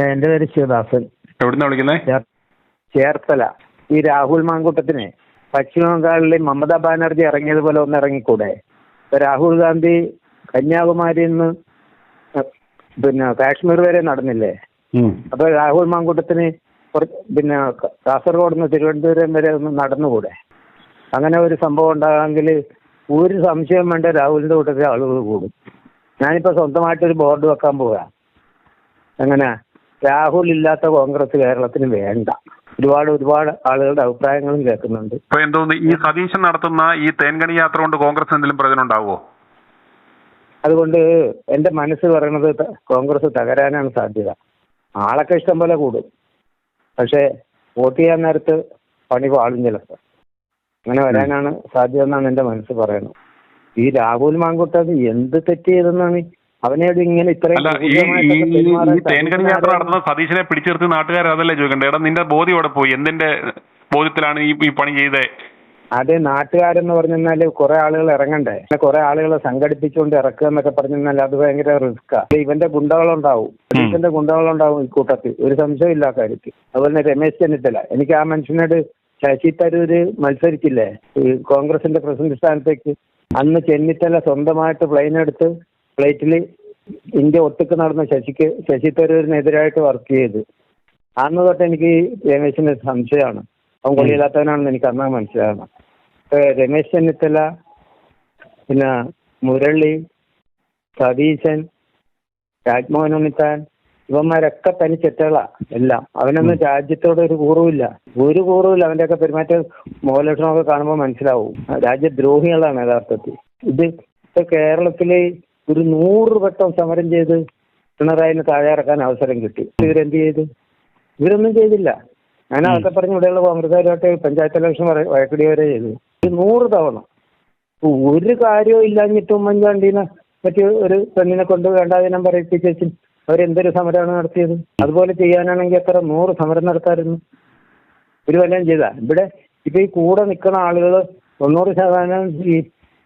എൻ്റെ പേര് ശിവദാസൻ. എവിടുന്നാ വിളിക്കുന്നത്? ചേർത്തല. ഈ രാഹുൽ മാങ്കൂട്ടത്തിന് പശ്ചിമ ബംഗാളിൽ മമതാ ബാനർജി ഇറങ്ങിയതുപോലെ ഒന്ന് ഇറങ്ങിക്കൂടെ? ഇപ്പൊ രാഹുൽ ഗാന്ധി കന്യാകുമാരിയിൽ നിന്ന് പിന്നെ കാശ്മീർ വരെ നടന്നില്ലേ? അപ്പൊ രാഹുൽ മാങ്കൂട്ടത്തിന് പിന്നെ കാസർഗോഡ് നിന്ന് തിരുവനന്തപുരം വരെ ഒന്ന് നടന്നുകൂടെ? അങ്ങനെ ഒരു സംഭവം ഉണ്ടാകാമെങ്കിൽ ഒരു സംശയം വേണ്ട, രാഹുലിന്റെ കൂട്ടത്തിൽ ആളുകൾ കൂടും. ഞാനിപ്പോ സ്വന്തമായിട്ടൊരു ബോർഡ് വെക്കാൻ പോവുക. എങ്ങനെ രാഹുൽ ഇല്ലാത്ത കോൺഗ്രസ് കേരളത്തിന് വേണ്ട. ഒരുപാട് ആളുകളുടെ അഭിപ്രായങ്ങളും കേൾക്കുന്നുണ്ട്. ഇപ്പൊ എന്തോന്ന് ഈ സതീശൻ നടത്തുന്ന ഈ തേൻകണി യാത്ര കൊണ്ട് കോൺഗ്രസ് എന്തെങ്കിലും പ്രയോജനം ഉണ്ടാവുമോ? അതുകൊണ്ട് എന്റെ മനസ്സ് പറയുന്നത് കോൺഗ്രസ് തകരാനാണ് സാധ്യത. ആളൊക്കെ ഇഷ്ടം പോലെ കൂടും, പക്ഷെ വോട്ട് ചെയ്യാൻ നേരത്ത് പണി പാളും ചിലപ്പോൾ. അങ്ങനെ വരാനാണ് സാധ്യത എന്നാണ് എന്റെ മനസ്സ് പറയുന്നത്. ഈ രാഹുൽ മാങ്കൂട്ടത് എന്ത് തെറ്റ് ചെയ്തെന്നാണ് അവനോട് ഇങ്ങനെ ഇത്രയും തേൻകണി യാത്ര നടത്തുന്ന സതീശനെ പിടിച്ചു നിർത്തി നാട്ടുകാർ അതല്ലേ ചോദിക്കണ്ടേ? എടാ നിന്റെ ബോധ്യം അവിടെ പോയി, എന്തിന്റെ ബോധ്യത്തിലാണ് ഈ പണി ചെയ്തേ? അത് നാട്ടുകാരെന്ന് പറഞ്ഞാല് കുറെ ആളുകൾ ഇറങ്ങണ്ടേ? കുറെ ആളുകളെ സംഘടിപ്പിച്ചുകൊണ്ട് ഇറക്കുക എന്നൊക്കെ പറഞ്ഞാൽ അത് ഭയങ്കര റിസ്ക്കാ. ഇവന്റെ ഗുണ്ടകളുണ്ടാവും, സതീശന്റെ ഗുണ്ടകളുണ്ടാവും ഈ കൂട്ടത്തിൽ, ഒരു സംശയമില്ല ആ കാര്യത്തിൽ. അതുപോലെ തന്നെ രമേശ് ചെന്നിത്തല, എനിക്ക് ആ മനുഷ്യനോട് ശശി തരൂര് മത്സരിച്ചില്ലേ ഈ കോൺഗ്രസിന്റെ പ്രസിഡന്റ് സ്ഥാനത്തേക്ക്, അന്ന് ചെന്നിത്തല സ്വന്തമായിട്ട് പ്ലെയിൻ എടുത്ത് ഫ്ലൈറ്റിൽ ഇന്ത്യ ഒട്ടുക്ക് നടന്ന ശശി തരൂരിനെതിരായിട്ട് വർക്ക് ചെയ്ത്. അന്ന് തൊട്ട് എനിക്ക് രമേശിന്റെ സംശയമാണ്, അവൻ കൊള്ളിയില്ലാത്തവനാണെന്ന് എനിക്ക് അന്നാ മനസ്സിലാകണം. രമേശ് ചെന്നിത്തല, പിന്നെ മുരളി, സതീശൻ, രാജ്മോഹൻ ഉണ്ണിത്താൻ, ഇവന്മാരൊക്കെ തനി ചെറ്റകളാ എല്ലാം. അവനൊന്നും രാജ്യത്തോട് ഒരു കൂറുമില്ല. അവന്റെയൊക്കെ പെരുമാറ്റം മോഹലക്ഷണമൊക്കെ കാണുമ്പോൾ മനസ്സിലാവും. രാജ്യദ്രോഹികളാണ് യഥാർത്ഥത്തിൽ. ഇത് ഇപ്പൊ കേരളത്തില് ഒരു 100 വട്ടം സമരം ചെയ്ത് പിണറായിന് താഴെ ഇറക്കാൻ അവസരം കിട്ടി. ഇവരെന്ത് ചെയ്തു? ഇവരൊന്നും ചെയ്തില്ല. ഞാൻ അതൊക്കെ പറഞ്ഞ് ഇവിടെയുള്ള കോൺഗ്രസ്സുകാരുമായിട്ട് പഞ്ചായത്ത് ഇലക്ഷൻ വഴക്കടി വരെ ചെയ്തു. 100 തവണ. ഒരു കാര്യവും ഇല്ലാഞ്ഞിട്ട് ഉമ്മൻചാണ്ടിനെ പറ്റി ഒരു പെണ്ണിനെ കൊണ്ട് വേണ്ടാതിനം പറയിപ്പിച്ചു അവരെന്തൊരു സമരമാണ് നടത്തിയത്? അതുപോലെ ചെയ്യാനാണെങ്കിൽ എത്ര 100 സമരം നടത്താമായിരുന്നു. ഒരു വല്ലതും ചെയ്താ? ഇവിടെ ഇപ്പൊ ഈ കൂടെ നിൽക്കുന്ന ആളുകൾ 90% ഈ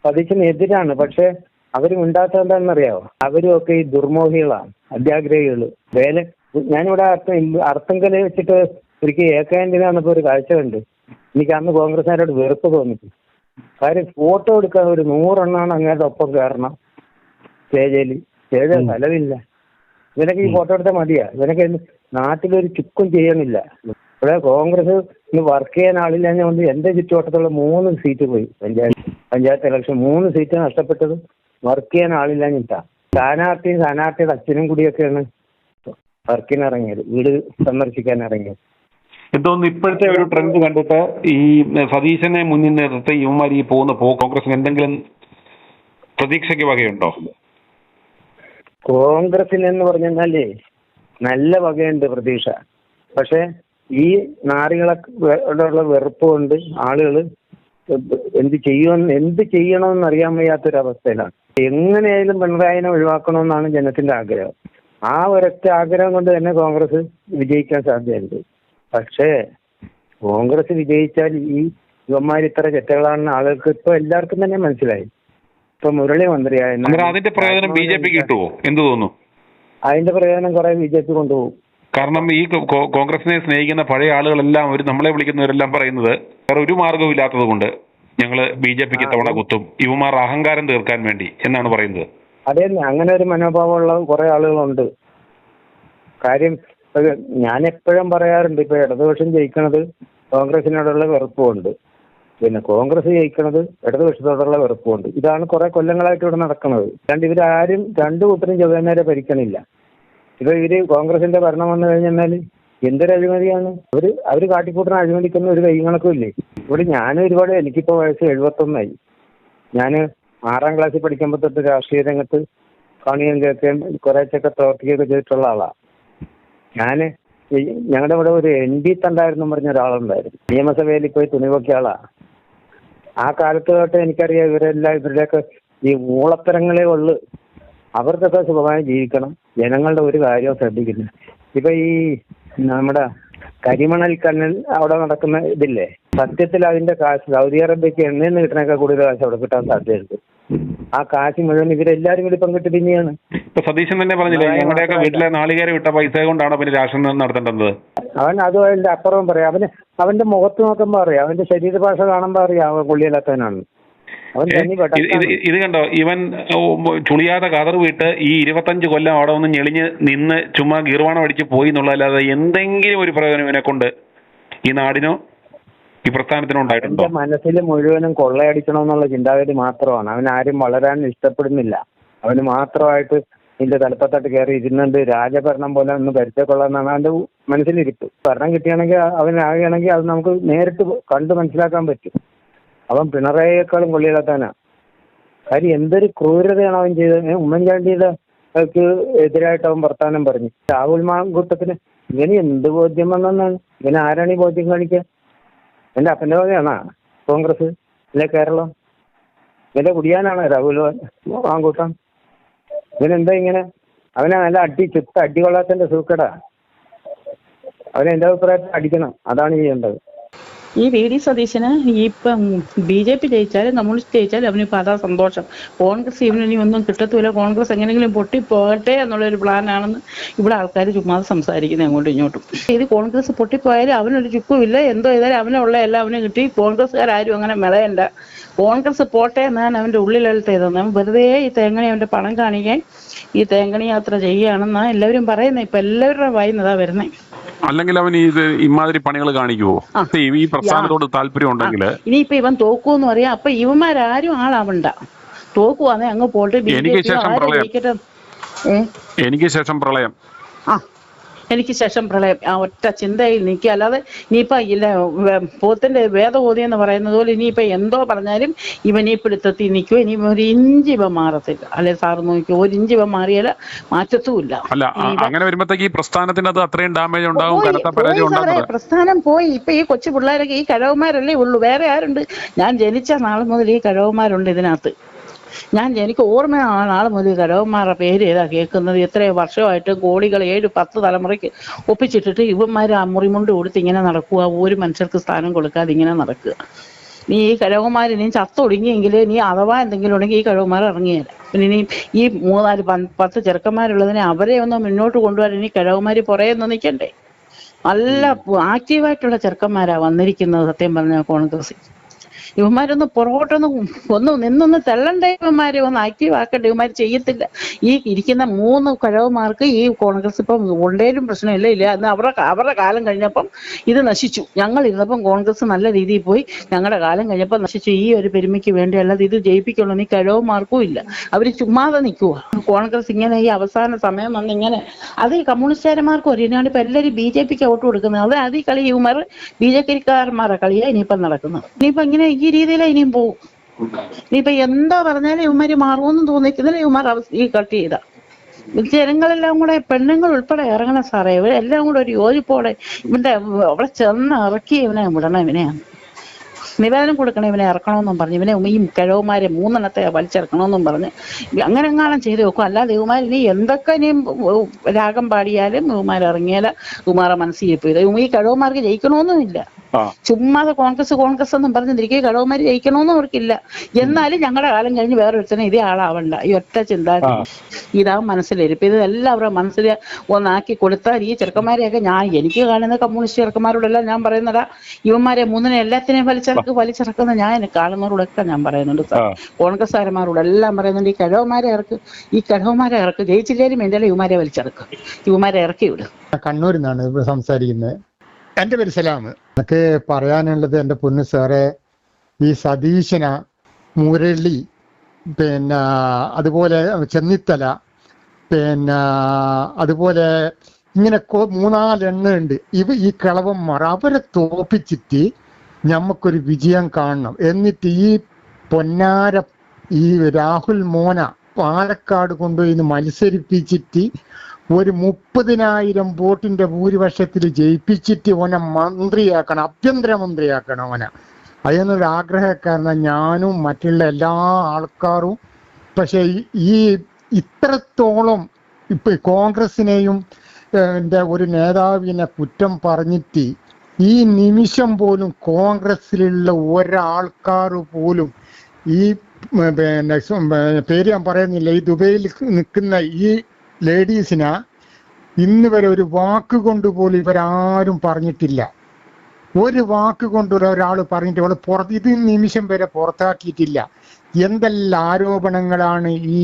സതീശനെതിരാണ്. പക്ഷെ അവരും ഉണ്ടാത്ത എന്താണെന്നറിയാവോ? അവരും ഒക്കെ ഈ ദുർമോഹികളാണ്, അത്യാഗ്രഹികള്. ഞാനിവിടെ അർത്തങ്കല് വെച്ചിട്ട് ഒരിക്കൽ ഏക്കാൻഡിനാണിപ്പോ ഒരു കാഴ്ച കണ്ട്. എനിക്ക് അന്ന് കോൺഗ്രസ്സുകാരോട് വെറുപ്പ് തോന്നിച്ചു. കാര്യം ഫോട്ടോ എടുക്കാൻ ഒരു 100 എണ്ണമാണ് അങ്ങേരുടെ ഒപ്പം കയറണം സ്റ്റേജിൽ സ്ഥലമില്ല. ഇവനൊക്കെ ഈ ഫോട്ടോ എടുത്താൽ മതിയാ? ഇവനൊക്കെ നാട്ടിലൊരു ചുക്കും ചെയ്യണില്ല. ഇവിടെ കോൺഗ്രസ് വർക്ക് ചെയ്യാൻ ആളില്ലാഞ്ഞുകൊണ്ട് എന്റെ ചുറ്റുവട്ടത്തുള്ള 3 സീറ്റ് പോയി. പഞ്ചായത്ത് ഇലക്ഷൻ 3 സീറ്റ് നഷ്ടപ്പെട്ടത് വർക്ക് ചെയ്യാൻ ആളില്ലാഞ്ഞിട്ടാ. സ്ഥാനാർത്ഥിയുടെ അച്ഛനും കൂടിയൊക്കെയാണ് വർക്കിനിറങ്ങിയത്, വീട് സന്ദർശിക്കാൻ ഇറങ്ങിയത്. എന്തോന്ന് ഇപ്പോഴത്തെ ഒരു ട്രെൻഡ് കണ്ടിട്ട് ഈ സതീശനെ മുന്നിൽ നിർത്തി ഇവന്മാർ ഈ പോകുന്ന കോൺഗ്രസിന് എന്തെങ്കിലും പ്രതീക്ഷയ്ക്ക് വകയുണ്ടോ? കോൺഗ്രസിനെന്ന് പറഞ്ഞാലേ നല്ല വകയുണ്ട് പ്രതീക്ഷ. പക്ഷെ ഈ നാറികളോടുള്ള വെറുപ്പ് കൊണ്ട് ആളുകൾ എന്ത് ചെയ്യണമെന്ന് അറിയാൻ വയ്യാത്തൊരവസ്ഥയിലാണ്. എങ്ങനെയായാലും പിണറായിനെ ഒഴിവാക്കണമെന്നാണ് ജനത്തിന്റെ ആഗ്രഹം. ആ ഒരൊറ്റ ആഗ്രഹം കൊണ്ട് തന്നെ കോൺഗ്രസ് വിജയിക്കാൻ സാധ്യതയുണ്ട്. പക്ഷേ കോൺഗ്രസ് വിജയിച്ചാൽ ഈ യുവന്മാർ ഇത്ര ചെറ്റകളാണെന്ന് ആളുകൾക്ക് ഇപ്പൊ എല്ലാവർക്കും തന്നെ മനസ്സിലായി. ഇപ്പൊ മുരളി മന്ത്രിയായ അതിന്റെ പ്രയോജനം ബി.ജെ.പി കിട്ടുമോ? എന്ത് തോന്നുന്നു? അതിന്റെ പ്രയോജനം കുറെ ബി.ജെ.പി കൊണ്ടുപോകും. കാരണം ഈ കോൺഗ്രസിനെ സ്നേഹിക്കുന്ന പഴയ ആളുകളെല്ലാം നമ്മളെ വിളിക്കുന്നവരെല്ലാം പറയുന്നത് വേറെ ഒരു മാർഗവും ഇല്ലാത്തത് കൊണ്ട് ഞങ്ങള് ബി.ജെ.പിക്ക് തവണ കുത്തും, ഇവമാർ അഹങ്കാരം തീർക്കാൻ വേണ്ടി എന്നാണ് പറയുന്നത്. അതെ, അങ്ങനെ ഒരു മനോഭാവമുള്ള കുറെ ആളുകളുണ്ട്. കാര്യം ഞാൻ എപ്പോഴും പറയാറുണ്ട്, ഇപ്പൊ ഇടതുപക്ഷം ജയിക്കണത് കോൺഗ്രസിനോടുള്ള വെറുപ്പുണ്ട്, പിന്നെ കോൺഗ്രസ് ജയിക്കണത് ഇടതുപക്ഷത്തോടുള്ള വെറുപ്പുണ്ട്. ഇതാണ് കുറെ കൊല്ലങ്ങളായിട്ട് ഇവിടെ നടക്കുന്നത്. ഇവരാരും രണ്ടു കൂട്ടരും ചൊവ്വേനേരെ ഭരിക്കണില്ല. ഇപ്പൊ ഇവര് കോൺഗ്രസിന്റെ ഭരണം വന്നു കഴിഞ്ഞാൽ എന്തൊരു അഴിമതിയാണ് അവര് കാട്ടിക്കൂട്ടുന്ന അഴിമതിക്കൊന്നും ഒരു കൈകണക്കും ഇല്ലേ. ഇവിടെ ഞാനും എനിക്കിപ്പോ വയസ്സ് 71. ഞാൻ 6ാം ക്ലാസ്സിൽ പഠിക്കുമ്പോൾ തൊട്ട് രാഷ്ട്രീയ രംഗത്ത് കാണുകയും കേൾക്കുകയും കുറേശ്ശൊക്കെ പ്രവർത്തിക്കുകയൊക്കെ ചെയ്തിട്ടുള്ള ആളാ. ഞങ്ങളുടെ ഇവിടെ ഒരു ND തണ്ടായിരുന്നു പറഞ്ഞ ഒരാളുണ്ടായിരുന്നു, നിയമസഭയിൽ പോയി തുണിവൊക്കിയ ആളാ. ആ കാലത്ത് തൊട്ട് എനിക്കറിയാം ഇവരുടെയൊക്കെ ഈ ഊളത്തരങ്ങളേ ഉള്ളു. അവർക്കൊക്കെ സുഖമായി ജീവിക്കണം, ജനങ്ങളുടെ ഒരു കാര്യവും ശ്രദ്ധിക്കില്ല. ഇപ്പൊ ഈ നമ്മുടെ കരിമണൽ കണ്ണൽ അവിടെ നടക്കുന്ന ഇതില്ലേ, സത്യത്തിൽ അതിന്റെ കാശ് സൗദി അറേബ്യക്ക് എണ്ണയിൽ നിന്ന് കിട്ടണേക്കാൾ കൂടുതൽ കാശ് അവിടെ കിട്ടാൻ സാധ്യതയുണ്ട്. ആ കാശ് മുഴുവൻ ഇവരെല്ലാരും കൂടി പങ്കിട്ട് പിന്നെയാണ്. ഇപ്പൊ സതീശൻ തന്നെ പറഞ്ഞില്ലേ, ഞങ്ങളുടെയൊക്കെ വീട്ടിലെ നാളികേരം വിട്ട പൈസ കൊണ്ടാണ് പിന്നെ രാഷ്ട്രീയം നടത്തേണ്ടത്. അവൻ അതും അതിന്റെ അപ്പുറവും പറയാം. അവന്റെ മുഖത്ത് നോക്കുമ്പോ അറിയാം, അവന്റെ ശരീരഭാഷ കാണുമ്പോ അറിയാം അവൻ കൊള്ളിയില്ലാത്തവനാണ്. അവൻ ഇത് കണ്ടോ, ഇവൻ ചുളിയാതെ കതർ വിട്ട് ഈ 25 കൊല്ലം അവിടെ ഒന്ന് ഞെളിഞ്ഞ് നിന്ന് ചുമ്മാ ഗീർവാണം അടിച്ച് പോയി എന്നുള്ളതല്ലാതെ എന്തെങ്കിലും ഒരു പ്രയോജനം ഇവനെ കൊണ്ട് ഈ നാടിനോ ഈ പ്രസ്ഥാനത്തിനോ ഉണ്ടായിട്ടുണ്ടോ? അവന്റെ മനസ്സിൽ മുഴുവനും കൊള്ളയടിക്കണമെന്നുള്ള ചിന്താഗതി മാത്രമാണ്. അവൻ ആരും വളരാൻ ഇഷ്ടപ്പെടുന്നില്ല. അവന് മാത്രമായിട്ട് ഇതിന്റെ തലപ്പത്തോട്ട് കയറി ഇരുന്നുണ്ട് രാജഭരണം പോലെ ഒന്ന് ഭരിച്ചേക്കൊള്ളാന്നാണ് അവന്റെ മനസ്സിലിരിപ്പ്. ഭരണം കിട്ടിയാണെങ്കിൽ അവനാകുകയാണെങ്കിൽ അത് നമുക്ക് നേരിട്ട് കണ്ട് മനസ്സിലാക്കാൻ പറ്റും. അവൻ പിണറായിയേക്കാളും കൊള്ളിയില്ലാത്തവനാ. കാര്യം എന്തൊരു ക്രൂരതയാണ് അവൻ ചെയ്തത്. ഉമ്മൻചാണ്ടിയുടെ എതിരായിട്ട് അവൻ വർത്താനം പറഞ്ഞു. രാഹുൽ മാങ്കൂട്ടത്തിന് ഇവന് എന്ത് ബോധ്യം വന്നെന്നാണ്? ഇവന് ആരാണ് ഈ ബോധ്യം കാണിക്കുക? എന്റെ അപ്പന്റെ വകയാണോ കോൺഗ്രസ് അല്ലെ കേരളം? ഇവന്റെ കുടിയാനാണ് രാഹുൽ മാങ്കൂട്ടം? ഇവനെന്താ ഇങ്ങനെ? അവനെ നല്ല ചുത്ത അടി കൊള്ളാത്തന്റെ സൂക്കടാ. അവനെ എന്റെ അഭിപ്രായത്തിൽ അടിക്കണം, അതാണ് ചെയ്യേണ്ടത്. ഈ വി ഡി സതീശന് ഇപ്പം BJP ജയിച്ചാലും കമ്മ്യൂണിസ്റ്റ് ജയിച്ചാലും അവനിപ്പോൾ അതാ സന്തോഷം. കോൺഗ്രസ് ഇവനി ഒന്നും കിട്ടത്തുമില്ല, കോൺഗ്രസ് എങ്ങനെയെങ്കിലും പൊട്ടിപ്പോകട്ടെ എന്നുള്ളൊരു പ്ലാനാണെന്ന് ഇവിടെ ആൾക്കാർ ചുമ്മാതെ സംസാരിക്കുന്നത് അങ്ങോട്ടും ഇങ്ങോട്ടും. ഇത് കോൺഗ്രസ് പൊട്ടിപ്പോയാലും അവനൊരു ചുക്കുമില്ല, എന്തോ ചെയ്താലും അവനുള്ള എല്ലാം അവന് കിട്ടി. കോൺഗ്രസ്സുകാരും അങ്ങനെ മെളയണ്ട, കോൺഗ്രസ് പോട്ടെ എന്നാണ് അവൻ്റെ ഉള്ളിലെഴുത്ത് ചെയ്തത്. അവൻ വെറുതെ ഈ തേങ്ങണി അവൻ്റെ പണം കാണിക്കാൻ ഈ തേങ്ങണി യാത്ര ചെയ്യുകയാണെന്നാണ് എല്ലാവരും പറയുന്നത്. ഇപ്പം എല്ലാവരുടെ വായിന്നതാ വരുന്നത്. അല്ലെങ്കിൽ അവൻ ഇമാതിരി പണികൾ കാണിക്കുവോ? ഈ പ്രസ്ഥാനത്തോട് താല്പര്യം ഉണ്ടെങ്കിൽ ഇനിയിപ്പൊ ഇവൻ തോക്കൂന്ന് പറയാം. അപ്പൊ ഇവന്മാരാരും ആളാവണ്ട, തോക്കുവാന്നേ അങ്ങ് പോട്ടെ. എനിക്ക് ശേഷം പ്രളയം എനിക്ക് ശേഷം പ്രളയം ആ ഒറ്റ ചിന്തയിൽ നിൽക്കുക. അല്ലാതെ ഇനിയിപ്പോൾ ഇല്ല പോത്തിന്റെ വേദബോധി എന്ന് പറയുന്നത് പോലെ ഇനിയിപ്പോൾ എന്തോ പറഞ്ഞാലും ഇവൻ ഈ പിടുത്തത്തിൽ നിൽക്കുക. ഇനി ഒരു ഇഞ്ച് ഇവ മാറത്തില്ല. അല്ലെ സാറ് നോക്കിയോ, ഒരു ഇഞ്ച് ഇവ മാറിയാൽ മാറ്റത്തുമില്ല. അങ്ങനെ വരുമ്പോഴത്തേക്ക് ഈ പ്രസ്ഥാനത്തിനകത്ത് അത്രയും ഡാമേജ് ഉണ്ടാവും, പ്രസ്ഥാനം പോയി. ഇപ്പൊ ഈ കൊച്ചു പിള്ളേരൊക്കെ ഈ കഴവന്മാരല്ലേ ഉള്ളൂ, വേറെ ആരുണ്ട്? ഞാൻ ജനിച്ച നാൾ മുതൽ ഈ കഴവന്മാരുണ്ട് ഇതിനകത്ത്. എനിക്ക് ഓർമ്മ നാൾ മുതൽ കരവന്മാരുടെ പേര് ഏതാ കേൾക്കുന്നത്. എത്രയോ വർഷമായിട്ട് കോടികൾ 7-10 തലമുറയ്ക്ക് ഒപ്പിച്ചിട്ടിട്ട് ഇവന്മാർ ആ മുറിമുണ്ട് കൊടുത്ത് ഇങ്ങനെ നടക്കുക, ഒരു മനുഷ്യർക്ക് സ്ഥാനം കൊടുക്കാതെ ഇങ്ങനെ നടക്കുക. നീ ഈ കരവന്മാർ ഇനി ചത്തൊടുങ്ങിയെങ്കിൽ നീ അഥവാ എന്തെങ്കിലും ഉണ്ടെങ്കിൽ ഈ കരവന്മാർ ഇറങ്ങിയല്ല. പിന്നെ ഇനി ഈ 3-4-10 ചെറുക്കന്മാരുള്ളതിനെ അവരെ ഒന്ന് മുന്നോട്ട് കൊണ്ടുപോകാൻ ഇനി കരവന്മാർ പുറകെ നിൽക്കണ്ടേ? നല്ല ആക്റ്റീവായിട്ടുള്ള ചെറുക്കന്മാരാ വന്നിരിക്കുന്നത്. സത്യം പറഞ്ഞ കോൺഗ്രസ് ഇവന്മാരൊന്ന് പുറകോട്ടൊന്ന് നിന്നൊന്ന് തള്ളണ്ടേ? ഇവന്മാരെ ഒന്ന് ആക്റ്റീവ് ആക്കണ്ടേ? ഇവന്മാർ ചെയ്യത്തില്ല. ഈ ഇരിക്കുന്ന 3 കഴവന്മാർക്ക് ഈ കോൺഗ്രസ് ഇപ്പം ഉണ്ടേലും പ്രശ്നമില്ല. അന്ന് അവരുടെ കാലം കഴിഞ്ഞപ്പം ഇത് നശിച്ചു. ഞങ്ങൾ ഇരുന്നപ്പം കോൺഗ്രസ് നല്ല രീതിയിൽ പോയി, ഞങ്ങളുടെ കാലം കഴിഞ്ഞപ്പോൾ നശിച്ചു. ഈ ഒരു പെരുമയ്ക്ക് വേണ്ടി അല്ലാതെ ഇത് ജയിപ്പിക്കുള്ളൂ ഈ കഴവന്മാർക്കും ഇല്ല. അവർ ചുമ്മാതെ നിൽക്കുക. കോൺഗ്രസ് ഇങ്ങനെ ഈ അവസാന സമയം വന്ന് ഇങ്ങനെ അത് ഈ കമ്മ്യൂണിസ്റ്റുകാരന്മാർക്ക് ഒരിനാണ് ഇപ്പം എല്ലാവരും BJPക്ക് വോട്ട് കൊടുക്കുന്നത്. അത് ഈ കളി ഇവന്മാർ BJPക്കാരന്മാരുടെ കളിയാണ് ഇനിയിപ്പം നടക്കുന്നത്. ഇനിയിപ്പം ഇങ്ങനെ ഈ രീതിയിലാണ് ഇനിയും പോകും. ഇനിയിപ്പൊ എന്താ പറഞ്ഞാലും ഇവന്മാര് മാറുമെന്നും തോന്നിക്കുന്നില്ല. ഇവന്മാർ ഈ കട്ട് ചെയ്ത ജനങ്ങളെല്ലാം കൂടെ പെണ്ണുങ്ങൾ ഉൾപ്പെടെ ഇറങ്ങണം സാറേ. ഇവരെല്ലാം കൂടെ ഒരു യോജിപ്പോടെ ഇവന്റെ അവിടെ ചെന്ന് ഇറക്കി ഇവനെ വിടണം. ഇവനെയാണ് നിവേദനം കൊടുക്കണം, ഇവനെ ഇറക്കണമെന്നും പറഞ്ഞ് ഇവനെ ഈ കിഴവന്മാരെ 3 എണ്ണത്തെ വലിച്ചിറക്കണമെന്നും പറഞ്ഞ് അങ്ങനെ എങ്ങാനും ചെയ്ത് വെക്കും. അല്ലാതെ ഇവന്മാർ ഇനി എന്തൊക്കെ ഇനിയും രാഗം പാടിയാലും ഇവന്മാർ ഇറങ്ങിയാല ഇവന്മാരെ മനസ്സിൽ പോയത്. ഈ കിഴവന്മാർക്ക് ജയിക്കണമെന്നുമില്ല. ചുമ്മാതെ കോൺഗ്രസ് എന്നും പറഞ്ഞിരിക്കും. കിഴവന്മാർ ജയിക്കണമെന്നും അവർക്കില്ല. എന്നാലും ഞങ്ങളുടെ കാലം കഴിഞ്ഞ് വേറൊരുത്തനെ ഇതേ ആളാവണ്ട, ഈ ഒറ്റ ചിന്താഗതി ഇതാ മനസ്സിലിരിപ്പ്. ഇത് എല്ലാവരുടെ മനസ്സിൽ ഒന്നാക്കി കൊടുത്താൽ ഈ ചെറുക്കന്മാരെയൊക്കെ എനിക്ക് കാണുന്ന കമ്മ്യൂണിസ്റ്റ് ചെറുക്കന്മാരോടെല്ലാം ഞാൻ പറയുന്നതാ, ഇവന്മാരെ 3 എല്ലാത്തിനെയും വലിച്ചിറക്കുന്ന ഞാൻ കാണുന്നവരോടൊക്കെ ഞാൻ പറയുന്നുണ്ട്. കോൺഗ്രസ്സുകാരന്മാരോട് എല്ലാം പറയുന്നുണ്ട്, ഈ കിഴവന്മാരെ ഇറക്ക് ജയിച്ചില്ലേലും എൻ്റെ ഇവന്മാരെ വലിച്ചിറക്കും, ഇവന്മാരെ ഇറക്കി വിടും. കണ്ണൂരിൽ നിന്നാണ് സംസാരിക്കുന്നത്. എൻ്റെ പേര് സലാം. എനിക്ക് പറയാനുള്ളത്, എൻ്റെ പൊന്നു സാറേ, ഈ സതീശന, മുരളി, പിന്നെ അതുപോലെ ചെന്നിത്തല, പിന്നെ അതുപോലെ ഇങ്ങനെ 3-4 എണ്ണുണ്ട്. ഈ കിളവന്മാർ അവരെ തോപ്പിച്ചിട്ട് ഞമ്മക്കൊരു വിജയം കാണണം. എന്നിട്ട് ഈ പൊന്നാര ഈ രാഹുൽ മോന പാലക്കാട് കൊണ്ടുപോയി മത്സരിപ്പിച്ചിട്ട് ഒരു 30,000 വോട്ടിന്റെ ഭൂരിപക്ഷത്തിൽ ജയിപ്പിച്ചിട്ട് ഓനെ മന്ത്രിയാക്കണം, ആഭ്യന്തരമന്ത്രിയാക്കണം ഓനെ. അതിനൊരു ആഗ്രഹക്കാരനാണ് ഞാനും മറ്റുള്ള എല്ലാ ആൾക്കാരും. പക്ഷെ ഈ ഇത്രത്തോളം ഇപ്പൊ കോൺഗ്രസിനെയും ഒരു നേതാവിനെ കുറ്റം പറഞ്ഞിട്ട് ഈ നിമിഷം പോലും കോൺഗ്രസിലുള്ള ഒരാൾക്കാർ പോലും ഈ പേര് ഞാൻ പറയുന്നില്ല, ഈ ദുബൈയിൽ നിൽക്കുന്ന ഈ ലേഡീസിനെ ഇന്ന് വരെ ഒരു വാക്ക് കൊണ്ട് പോലും ഇവരാരും പറഞ്ഞിട്ടില്ല. ഒരു വാക്ക് കൊണ്ട് ഒരാൾ പറഞ്ഞിട്ട് അവൾ ഇത് നിമിഷം വരെ പുറത്താക്കിയിട്ടില്ല. എന്തെല്ലാം ആരോപണങ്ങളാണ് ഈ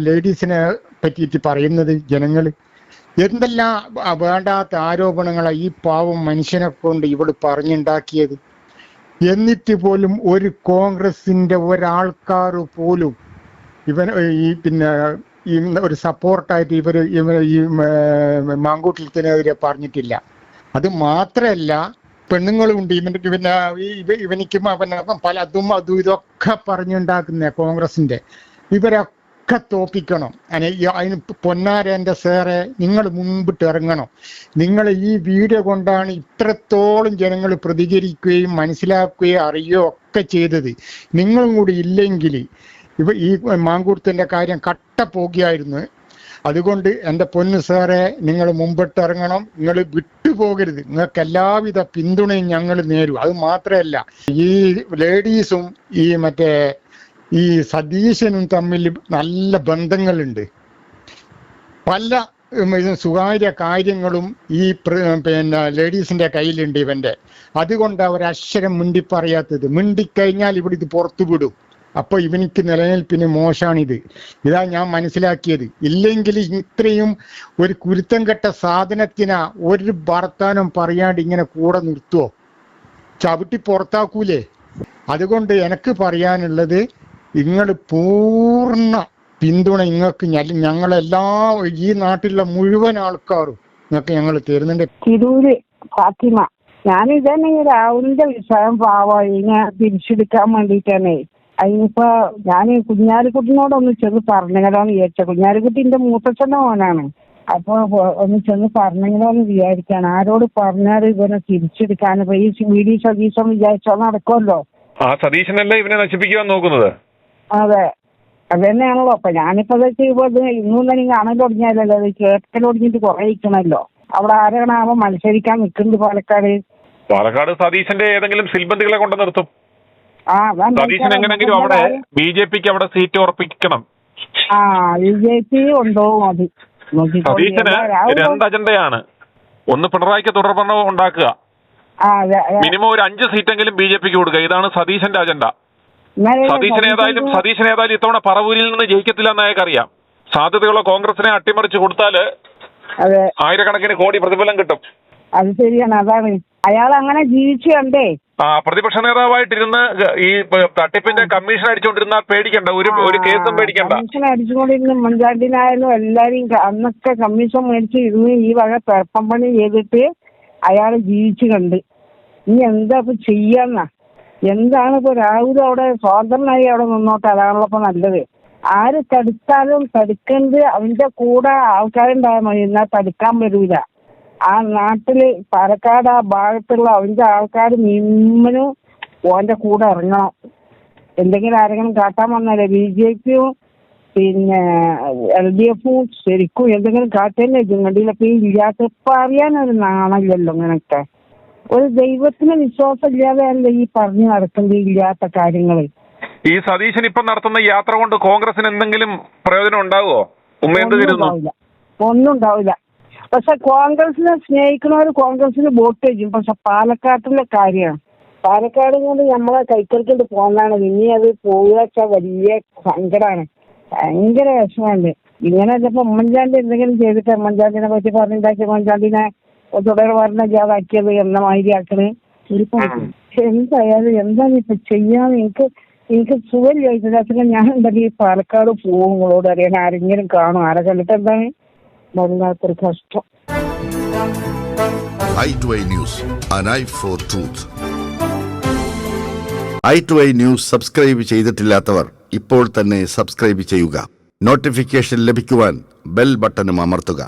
ലേഡീസിനെ പറ്റിയിട്ട് പറയുന്നത് ജനങ്ങൾ. എന്തെല്ലാം വേണ്ടാത്ത ആരോപണങ്ങളാണ് ഈ പാവം മനുഷ്യനെ കൊണ്ട് ഇവള് പറഞ്ഞുണ്ടാക്കിയത്. എന്നിട്ട് പോലും ഒരു കോൺഗ്രസിന്റെ ഒരാൾക്കാർ പോലും ഈ ഒരു സപ്പോർട്ടായിട്ട് ഈ മാങ്കൂട്ടത്തിനെതിരെ പറഞ്ഞിട്ടില്ല. അത് മാത്രമല്ല, പെണ്ണുങ്ങളുണ്ട് ഇവനിക്ക് പല അതും ഇതൊക്കെ പറഞ്ഞുണ്ടാക്കുന്ന കോൺഗ്രസിന്റെ. ഇവരൊക്കെ തോപ്പിക്കണം. അതിന് പൊന്നാരന്റെ സാറെ നിങ്ങൾ മുൻപിട്ട് ഇറങ്ങണം. നിങ്ങൾ ഈ വീഡിയോ കൊണ്ടാണ് ഇത്രത്തോളം ജനങ്ങൾ പ്രതികരിക്കുകയും മനസ്സിലാക്കുകയും അറിയുകയോ ഒക്കെ ചെയ്തത്. നിങ്ങളും കൂടി ഇല്ലെങ്കിൽ ഈ മാങ്കൂട്ടത്തിന്റെ കാര്യം കട്ട പോകിയായിരുന്നു. അതുകൊണ്ട് എൻ്റെ പൊന്നു സാറെ, നിങ്ങൾ മുമ്പിട്ട് ഇറങ്ങണം. നിങ്ങൾ വിട്ടുപോകരുത്. നിങ്ങൾക്ക് എല്ലാവിധ പിന്തുണയും ഞങ്ങൾ നേരും. അത് മാത്രമല്ല, ഈ ലേഡീസും ഈ സതീശനും തമ്മിൽ നല്ല ബന്ധങ്ങളുണ്ട്. പല സ്വകാര്യ കാര്യങ്ങളും ഈ ലേഡീസിന്റെ കയ്യിലുണ്ട് ഇവന്റെ. അതുകൊണ്ട് അവരക്ഷരം മിണ്ടിപ്പറയാത്തത്. മിണ്ടിക്കഴിഞ്ഞാൽ ഇവിടെ ഇത് പുറത്തു വിടും. അപ്പൊ ഇവനിക്ക് നിലനിൽപ്പിന് മോശമാണിത്. ഇതാ ഞാൻ മനസ്സിലാക്കിയത്. ഇല്ലെങ്കിൽ ഇത്രയും ഒരു കുരുത്തം കെട്ട സാധനത്തിനാ ഒരു വർത്താനം പറയാണ്ട് ഇങ്ങനെ കൂടെ നിർത്തുവോ? ചവിട്ടി പുറത്താക്കൂലേ? അതുകൊണ്ട് എനിക്ക് പറയാനുള്ളത്, നിങ്ങൾ പൂർണ്ണ പിന്തുണ നിങ്ങൾക്ക് ഞങ്ങളെല്ലാ ഈ നാട്ടിലുള്ള മുഴുവൻ ആൾക്കാരും നിങ്ങൾക്ക് ഞങ്ങൾ തരുന്നുണ്ട്. തിരൂര് ഫാത്തിമ. ഞാൻ ഇതന്നെ രാഹുലിന്റെ വിഷയം ഇങ്ങനെ തിരിച്ചെടുക്കാൻ വേണ്ടിയിട്ടാണ്. അതിനിപ്പോ ഞാൻ കുഞ്ഞാലിക്കുട്ടിനോടൊന്ന് ചെന്ന് പറഞ്ഞാലോന്ന് വിചാരിച്ച. കുഞ്ഞാലിക്കുട്ടിന്റെ മൂത്തച്ഛന്റെ മോനാണ്. അപ്പൊ ഒന്ന് ചെന്ന് പറഞ്ഞെങ്കിലോന്ന് വിചാരിക്കാണ്. ആരോട് പറഞ്ഞാൽ ഇവനെ തിരിച്ചെടുക്കാൻ ഈ വീഡിയോ സതീശൻ വിചാരിച്ചോ നടക്കുമല്ലോ. ആ സതീശനല്ലേ ഇവനെ നശിപ്പിക്കുവാൻ നോക്കുന്നത്? അതെ, അത് തന്നെയാണല്ലോ. അപ്പൊ ഞാനിപ്പോ ഇന്നും തന്നെ കാണൽ തുടങ്ങിയാലല്ലോ, അത് കേട്ടൽ തുടങ്ങിയിട്ട് കുറെ ഇരിക്കണല്ലോ. അവിടെ ആരാണാവോ മത്സരിക്കാൻ നിൽക്കുന്നത് പാലക്കാട്? സതീശന്റെ ഏതെങ്കിലും സിൽബന്ധികളെ കൊണ്ട് നിർത്തും. സതീശൻ എങ്ങനെങ്കിലും അവിടെ ബിജെപിക്ക് അവിടെ സീറ്റ് ഉറപ്പിക്കണം. ബിജെപി കൊണ്ടുപോകും. അത് സതീശന് രണ്ട് അജണ്ടയാണ്. ഒന്ന് പിണറായിക്ക് തുടർഭരണം ഉണ്ടാക്കുക, മിനിമം ഒരു 5 സീറ്റെങ്കിലും ബിജെപിക്ക് കൊടുക്കുക. ഇതാണ് സതീശന്റെ അജണ്ട. സതീശൻ ഏതായാലും ഇത്തവണ പറവൂരിൽ നിന്ന് ജയിക്കത്തില്ല എന്ന് അയാൾക്കറിയാം. സാധ്യതയുള്ള കോൺഗ്രസിനെ അട്ടിമറിച്ച് കൊടുത്താല് ആയിരക്കണക്കിന് കോടി പ്രതിഫലം കിട്ടും. അത് ശരിയാണ്. അതാണ് അയാൾ അങ്ങനെ ജീവിച്ചു കണ്ടേ. പ്രതിപക്ഷ നേതാവായിട്ടിരുന്ന് ഈ തട്ടിപ്പിന്റെ കമ്മീഷൻ അടിച്ചുകൊണ്ടിരുന്നാൽ പേടിക്കണ്ട, ഒരു കേസും പേടിക്കണ്ട. കമ്മീഷൻ അടിച്ചുകൊണ്ടിരുന്ന ഉമ്മൻചാണ്ടിനായാലും എല്ലാരും അന്നൊക്കെ കമ്മീഷൻ മേടിച്ച് ഇരുന്ന് ഈ വക പെർപ്പം പണി ചെയ്തിട്ട് അയാൾ ജീവിച്ചു കണ്ട്. ഇനി എന്താ ഇപ്പൊ ചെയ്യാന്നാ? എന്താണ് ഇപ്പൊ രാഹുൽ അവിടെ സ്വതന്ത്രനായി അവിടെ നിന്നോട്ടെ. അതാണല്ലോ ഇപ്പൊ നല്ലത്. ആര് തടുത്താലും തടുക്കുന്നത് അവന്റെ കൂടെ ആൾക്കാരുണ്ടായാൽ മതി. എന്നാൽ തടുക്കാൻ വരൂല. ആ നാട്ടില് പാലക്കാട് ആ ഭാഗത്തുള്ള അവന്റെ ആൾക്കാർ നിമ്മനും ഓന്റെ കൂടെ ഇറങ്ങണം. എന്തെങ്കിലും ആരെങ്കിലും കാട്ടാൻ വന്നാലേ ബിജെപിയും പിന്നെ LDF ശരിക്കും എന്തെങ്കിലും കാട്ടന്നെ ചുങ്ങണ്ടിയിലൊക്കെ ഇല്ലാത്ത ഇപ്പൊ അറിയാനൊരു നാണല്ലോ. ഇങ്ങനൊക്കെ ഒരു ദൈവത്തിന് വിശ്വാസം ഇല്ലാതെയല്ല ഈ പറഞ്ഞു നടക്കുന്നത് ഇല്ലാത്ത കാര്യങ്ങള്. ഈ സതീശൻ ഇപ്പൊ നടത്തുന്ന യാത്ര കൊണ്ട് കോൺഗ്രസിന് എന്തെങ്കിലും പ്രയോജനം ഉണ്ടാവുമോ? ഒന്നും ഉണ്ടാവില്ല. പക്ഷെ കോൺഗ്രസിനെ സ്നേഹിക്കുന്നവർ കോൺഗ്രസിന് വോട്ട് ചെയ്യും. പക്ഷെ പാലക്കാട്ടിലെ കാര്യമാണ്. പാലക്കാട് കൊണ്ട് നമ്മളെ കൈക്കൽക്കൊണ്ട് പോകുന്നതാണ്. ഇനി അത് പോവുക വലിയ സങ്കടമാണ്. ഭയങ്കര വിഷമമുണ്ട്. ഇങ്ങനെ ചിലപ്പോ ഉമ്മൻചാണ്ടി എന്തെങ്കിലും ചെയ്തിട്ട് ഉമ്മൻചാണ്ടിനെ പറ്റി പറഞ്ഞുണ്ടാക്കി ഉമ്മൻചാണ്ടിനെ തുടർ ഭരണ ജാതാക്കിയത് എന്ന മാതിരി ആക്കണ്. എന്തായാലും എന്താണ് ഇപ്പൊ ചെയ്യാന്ന് എനിക്ക് സുഖമില്ല. ഞാൻ ഉണ്ടെങ്കിൽ ഈ പാലക്കാട് പോകും. നിങ്ങളോട് അറിയാൻ ആരെങ്കിലും കാണും. ആരെ കണ്ടിട്ട് എന്താണ് വല്ലാത്തൊരു കഷ്ടം. i2i News, an eye for truth. i2i News subscribe ചെയ്തിട്ടില്ലാത്തവർ ഇപ്പോൾ തന്നെ സബ്സ്ക്രൈബ് ചെയ്യുക. നോട്ടിഫിക്കേഷൻ ലഭിക്കുവാൻ ബെൽ ബട്ടണും അമർത്തുക.